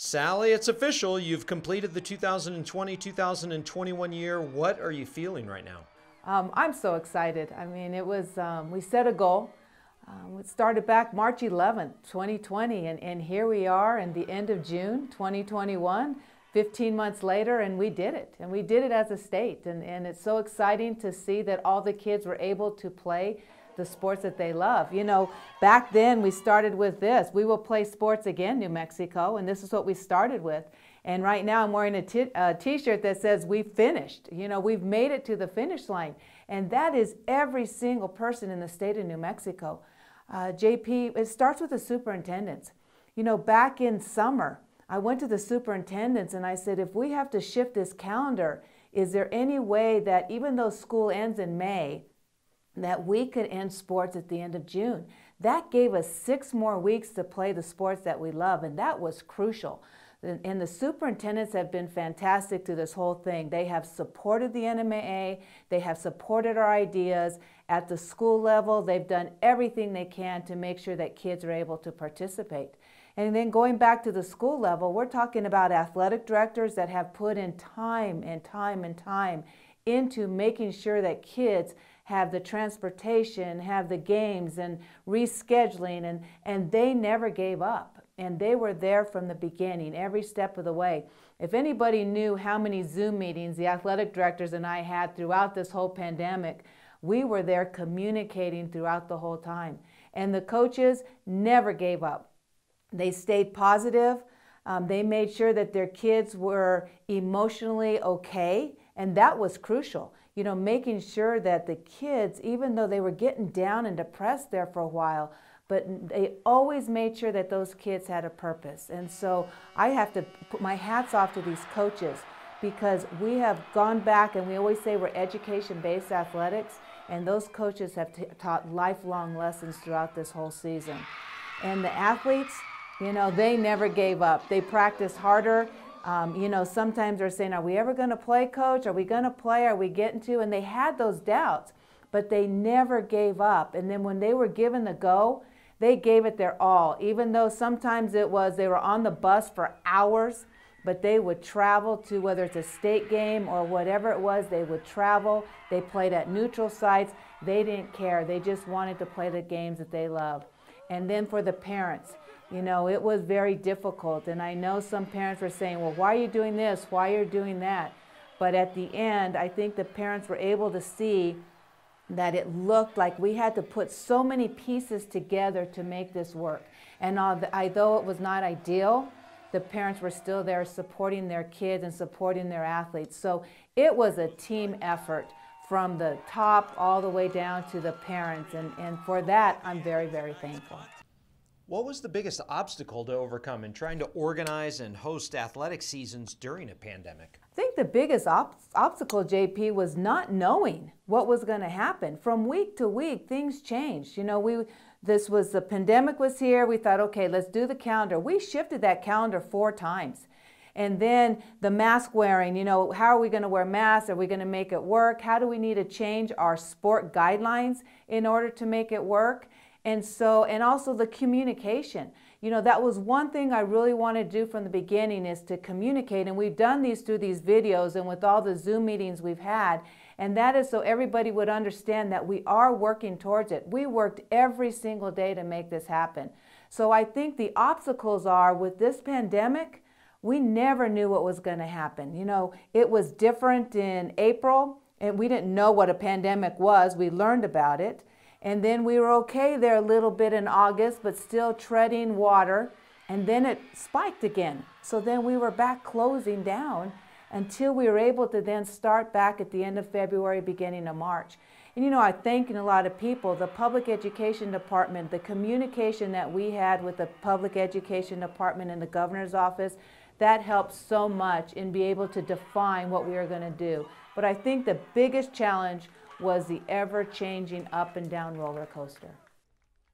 Sally, it's official. You've completed the 2020-2021 year. What are you feeling right now? I'm so excited. I mean, it was, we set a goal. It started back March 11th, 2020, and here we are in the end of June 2021, 15 months later, and we did it. And we did it as a state. And it's so exciting to see that all the kids were able to play the sports that they love. You know, back then we started with this: we will play sports again, New Mexico, and this is what we started with. And right now I'm wearing a t-shirt that says we finished. You know, we've made it to the finish line. And that is every single person in the state of New Mexico. JP, it starts with the superintendents. You know, back in summer, I went to the superintendents and I said, if we have to shift this calendar, is there any way that even though school ends in May, that we could end sports at the end of June? That gave us 6 more weeks to play the sports that we love, and that was crucial. And the superintendents have been fantastic through this whole thing. They have supported the NMAA, they have supported our ideas. At the school level, they've done everything they can to make sure that kids are able to participate. And then going back to the school level, we're talking about athletic directors that have put in time and time and time into making sure that kids have the transportation, have the games and rescheduling, and they never gave up. And they were there from the beginning, every step of the way. If anybody knew how many Zoom meetings the athletic directors and I had throughout this whole pandemic, we were there communicating throughout the whole time. And the coaches never gave up. They stayed positive. They made sure that their kids were emotionally okay, and that was crucial. You know, making sure that the kids, even though they were getting down and depressed there for a while, but they always made sure that those kids had a purpose. And so I have to put my hats off to these coaches, because we have gone back, and we always say we're education-based athletics, and those coaches have taught lifelong lessons throughout this whole season. And the athletes, you know, they never gave up. They practiced harder. You know, sometimes they're saying, are we ever going to play, coach? Are we going to play? Are we getting to? And they had those doubts, but they never gave up. And then when they were given the go, they gave it their all, even though sometimes it was they were on the bus for hours, but they would travel to, whether it's a state game or whatever it was, they would travel. They played at neutral sites. They didn't care. They just wanted to play the games that they loved. And then for the parents, you know, it was very difficult. And I know some parents were saying, well, why are you doing this? Why are you doing that? But at the end, I think the parents were able to see that it looked like we had to put so many pieces together to make this work. And although it was not ideal, the parents were still there supporting their kids and supporting their athletes. So it was a team effort from the top all the way down to the parents. And for that, I'm very, very thankful. What was the biggest obstacle to overcome in trying to organize and host athletic seasons during a pandemic? I think the biggest obstacle, JP, was not knowing what was going to happen. From week to week, things changed. You know, the pandemic was here. We thought, okay, let's do the calendar. We shifted that calendar 4 times. And then the mask wearing, you know, how are we going to wear masks? Are we going to make it work? How do we need to change our sport guidelines in order to make it work? And also the communication. You know, that was one thing I really wanted to do from the beginning, is to communicate. And we've done these through these videos and with all the Zoom meetings we've had. And that is so everybody would understand that we are working towards it. We worked every single day to make this happen. So I think the obstacles are, with this pandemic, we never knew what was going to happen. You know, it was different in April, and we didn't know what a pandemic was. We learned about it. And then we were okay there a little bit in August, but still treading water. And then it spiked again. So then we were back closing down until we were able to then start back at the end of February, beginning of March. And you know, I thank a lot of people, the public education department, the communication that we had with the public education department and the governor's office, that helped so much in being able to define what we were going to do. But I think the biggest challenge was the ever-changing up and down roller coaster.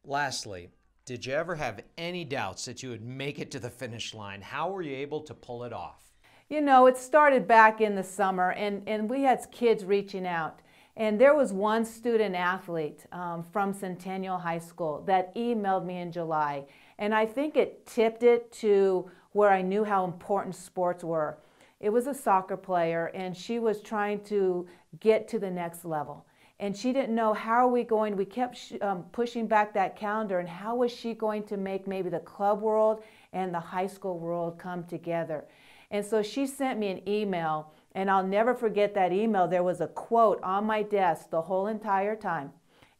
Lastly, did you ever have any doubts that you would make it to the finish line? How were you able to pull it off? You know, it started back in the summer, and we had kids reaching out. And there was one student athlete from Centennial High School that emailed me in July. And I think it tipped it to where I knew how important sports were. It was a soccer player, and she was trying to get to the next level. And she didn't know, how are we going, we kept pushing back that calendar, and how was she going to make maybe the club world and the high school world come together. And so she sent me an email, and I'll never forget that email. There was a quote on my desk the whole entire time,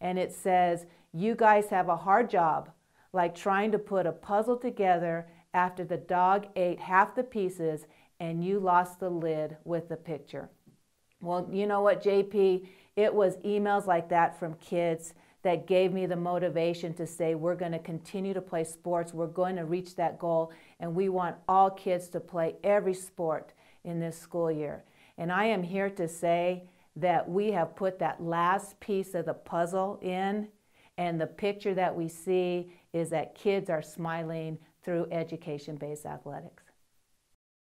and it says, "You guys have a hard job, like trying to put a puzzle together after the dog ate half the pieces and you lost the lid with the picture." Well, you know what, JP? It was emails like that from kids that gave me the motivation to say, we're going to continue to play sports, we're going to reach that goal, and we want all kids to play every sport in this school year. And I am here to say that we have put that last piece of the puzzle in, and the picture that we see is that kids are smiling through education-based athletics.